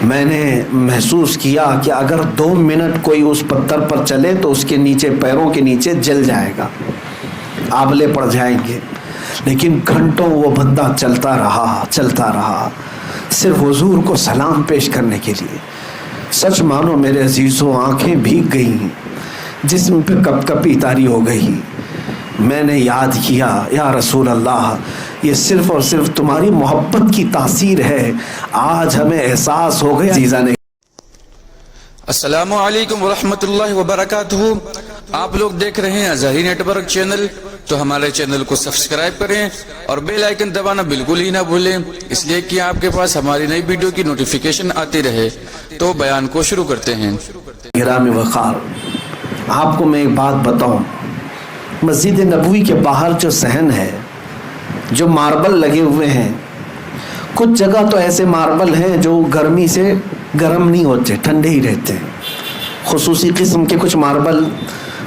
میں نے محسوس کیا کہ اگر 2 منٹ کوئی اس پتھر پر چلے تو اس کے نیچے، پیروں کے نیچے جل جائے گا، آبلے پڑ جائیں گے، لیکن گھنٹوں وہ بندہ چلتا رہا صرف حضور کو سلام پیش کرنے کے لیے۔ سچ مانو میرے عزیزوں، آنکھیں بھیگ گئیں، جسم پہ کپ کپی طاری ہو گئی۔ میں نے یاد کیا، یا رسول اللہ، یہ صرف اور صرف تمہاری محبت کی تاثیر ہے، آج ہمیں احساس ہو گیا۔ عزیزان، السلام علیکم ورحمۃ اللہ وبرکاتہ۔ آپ لوگ دیکھ رہے ہیں اظہری نیٹ ورک چینل، تو ہمارے چینل کو سبسکرائب کریں اور بیل آئیکن دبانا بالکل ہی نہ بھولیں، اس لیے کہ آپ کے پاس ہماری نئی ویڈیو کی نوٹیفیکیشن آتی رہے۔ تو بیان کو شروع کرتے ہیں۔ گرامی وقار، آپ کو میں ایک بات بتاؤں، مسجد نبوی کے باہر جو صحن ہے، جو ماربل لگے ہوئے ہیں، کچھ جگہ تو ایسے ماربل ہیں جو گرمی سے گرم نہیں ہوتے، ٹھنڈے ہی رہتے ہیں۔ خصوصی قسم کے کچھ ماربل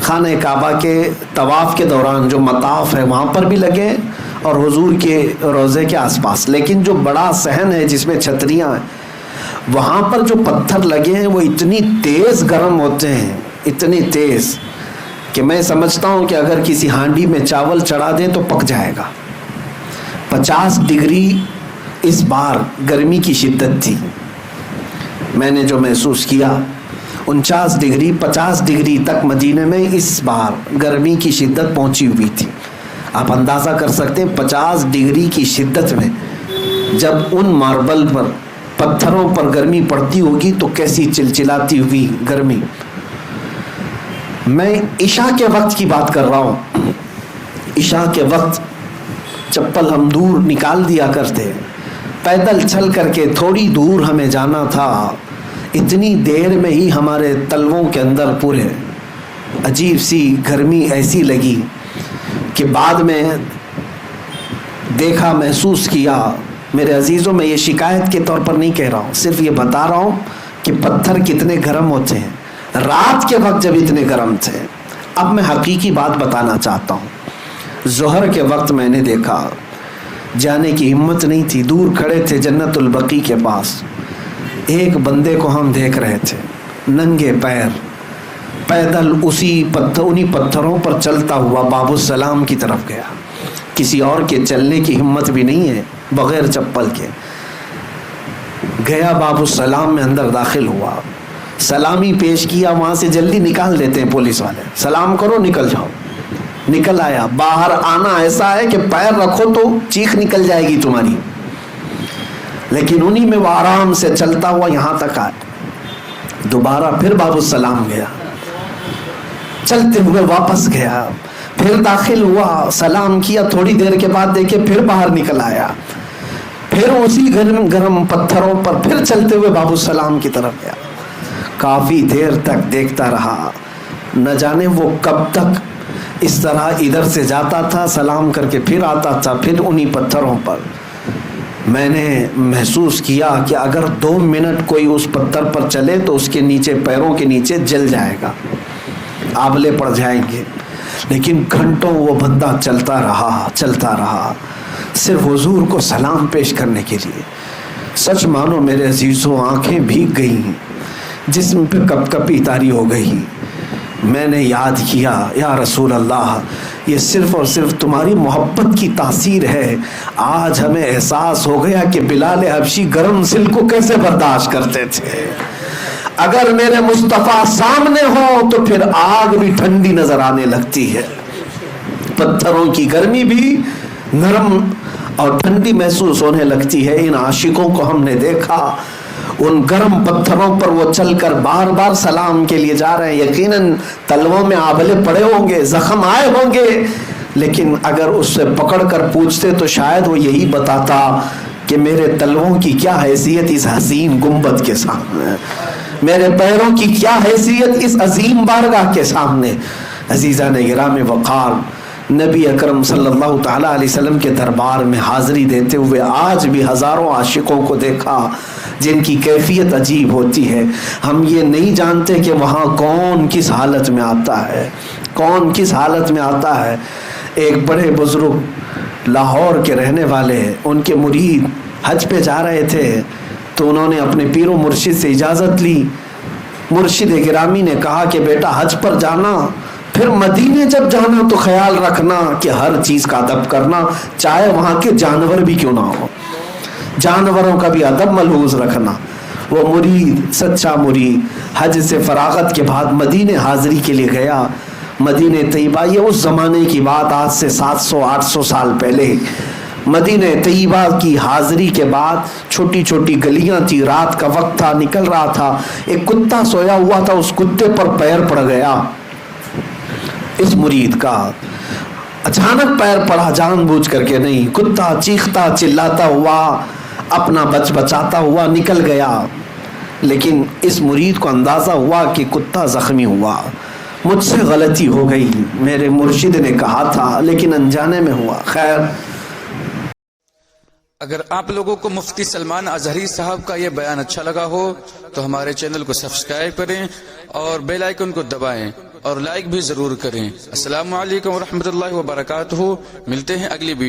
خانہ کعبہ کے طواف کے دوران جو مطاف ہے وہاں پر بھی لگے، اور حضور کے روضے کے آس پاس۔ لیکن جو بڑا صحن ہے جس میں چھتریاں ہیں، وہاں پر جو پتھر لگے ہیں وہ اتنی تیز گرم ہوتے ہیں، اتنی تیز کہ میں سمجھتا ہوں کہ اگر کسی ہانڈی میں چاول چڑھا دیں تو پک جائے گا۔ 50 ڈگری اس بار گرمی کی شدت تھی۔ میں نے جو محسوس کیا، 49 ڈگری 50 ڈگری تک مدینے میں اس بار گرمی کی شدت پہنچی ہوئی تھی۔ آپ اندازہ کر سکتے ہیں 50 ڈگری کی شدت میں جب ان ماربل پر، پتھروں پر گرمی پڑتی ہوگی تو کیسی چلچلاتی ہوئی گرمی۔ میں عشاء کے وقت کی بات کر رہا ہوں۔ عشاء کے وقت چپل ہم دور نکال دیا کرتے، پیدل چل کر کے تھوڑی دور ہمیں جانا تھا، اتنی دیر میں ہی ہمارے تلووں کے اندر پورے عجیب سی گرمی ایسی لگی کہ بعد میں دیکھا، محسوس کیا۔ میرے عزیزوں، میں یہ شکایت کے طور پر نہیں کہہ رہا ہوں، صرف یہ بتا رہا ہوں کہ پتھر کتنے گرم ہوتے ہیں رات کے وقت جب اتنے گرم تھے۔ اب میں حقیقی بات بتانا چاہتا ہوں۔ ظہر کے وقت میں نے دیکھا، جانے کی ہمت نہیں تھی، دور کھڑے تھے جنت البقیع کے پاس، ایک بندے کو ہم دیکھ رہے تھے ننگے پیر پیدل انہی پتھروں پر چلتا ہوا باب السلام کی طرف گیا۔ کسی اور کے چلنے کی ہمت بھی نہیں ہے، بغیر چپل کے گیا، باب السلام میں اندر داخل ہوا، سلامی پیش کیا، وہاں سے جلدی نکال دیتے ہیں پولیس والے، سلام کرو نکل جاؤ۔ نکل آیا، باہر آنا ایسا ہے کہ پیر رکھو تو چیخ نکل جائے گی تمہاری، لیکن انہی میں وہ آرام سے چلتا ہوا یہاں تک آیا۔ دوبارہ پھر باب السلام گیا، چلتے ہوئے واپس گیا، پھر داخل ہوا، سلام کیا، تھوڑی دیر کے بعد دیکھے پھر باہر نکل آیا، پھر اسی گرم گرم پتھروں پر پھر چلتے ہوئے باب السلام کی طرف گیا۔ کافی دیر تک دیکھتا رہا، نہ جانے وہ کب تک اس طرح ادھر سے جاتا تھا، سلام کر کے پھر آتا تھا، پھر انہی پتھروں پر۔ میں نے محسوس کیا کہ اگر 2 منٹ کوئی اس پتھر پر چلے تو اس کے نیچے، پیروں کے نیچے جل جائے گا، آبلے پڑ جائیں گے، لیکن گھنٹوں وہ بندہ چلتا رہا صرف حضور کو سلام پیش کرنے کے لیے۔ سچ مانو میرے عزیزوں، آنکھیں بھیگ گئیں، جسم پہ کپ کپی طاری ہو گئی۔ میں نے یاد کیا، یا رسول اللہ، یہ صرف اور صرف تمہاری محبت کی تاثیر ہے، آج ہمیں احساس ہو گیا کہ بلال حبشی گرم سل کو کیسے برداشت کرتے تھے۔ اگر میرے مصطفیٰ سامنے ہو تو پھر آگ بھی ٹھنڈی نظر آنے لگتی ہے، پتھروں کی گرمی بھی نرم اور ٹھنڈی محسوس ہونے لگتی ہے۔ ان عاشقوں کو ہم نے دیکھا، ان گرم پتھروں پر وہ چل کر بار بار سلام کے لیے جا رہے ہیں، یقیناً تلووں میں آبلے پڑے ہوں گے، زخم آئے ہوں گے، لیکن اگر اس سے پکڑ کر پوچھتے تو شاید وہ یہی بتاتا کہ میرے تلووں کی کیا حیثیت اس حسین گنبد کے سامنے، میرے پیروں کی کیا حیثیت اس عظیم بارگاہ کے سامنے۔ عزیزان گرام وقار، نبی اکرم صلی اللہ تعالیٰ علیہ وسلم کے دربار میں حاضری دیتے ہوئے آج بھی ہزاروں عاشقوں کو دیکھا جن کی کیفیت عجیب ہوتی ہے۔ ہم یہ نہیں جانتے کہ وہاں کون کس حالت میں آتا ہے، کون کس حالت میں آتا ہے۔ ایک بڑے بزرگ لاہور کے رہنے والے، ان کے مرید حج پہ جا رہے تھے تو انہوں نے اپنے پیر و مرشد سے اجازت لی. مرشد گرامی نے کہا کہ بیٹا حج پر جانا، پھر مدینے جب جانا تو خیال رکھنا کہ ہر چیز کا ادب کرنا، چاہے وہاں کے جانور بھی کیوں نہ ہو، جانوروں کا بھی ادب ملحوظ رکھنا. وہ مرید، سچا مرید، حج سے فراغت کے بعد مدینے حاضری کے لیے گیا. مدینہ طیبہ، یہ اس زمانے کی بات، آج سے 700-800 سال پہلے. مدینہ طیبہ کی حاضری کے بعد چھوٹی چھوٹی گلیاں تھی، رات کا وقت تھا، نکل رہا تھا، ایک کتا سویا ہوا تھا، اس کتے پر پیر پڑ گیا اس مرید کا. اچانک پیر پڑا، جان بوجھ کر کے نہیں، کتا چیختا چلاتا ہوا، اپنا بچاتا ہوا نکل گیا. لیکن اس مرید کو اندازہ ہوا کہ کتا زخمی ہوا، مجھ سے غلطی ہو گئی، میرے مرشد نے کہا تھا لیکن انجانے میں ہوا. خیر، اگر آپ لوگوں کو مفتی سلمان اظہری صاحب کا یہ بیان اچھا لگا ہو تو ہمارے چینل کو سبسکرائب کریں اور بیل آئیکن کو دبائیں اور لائک بھی ضرور کریں. السلام علیکم ورحمۃ اللہ وبرکاتہ. ملتے ہیں اگلی ویڈیو.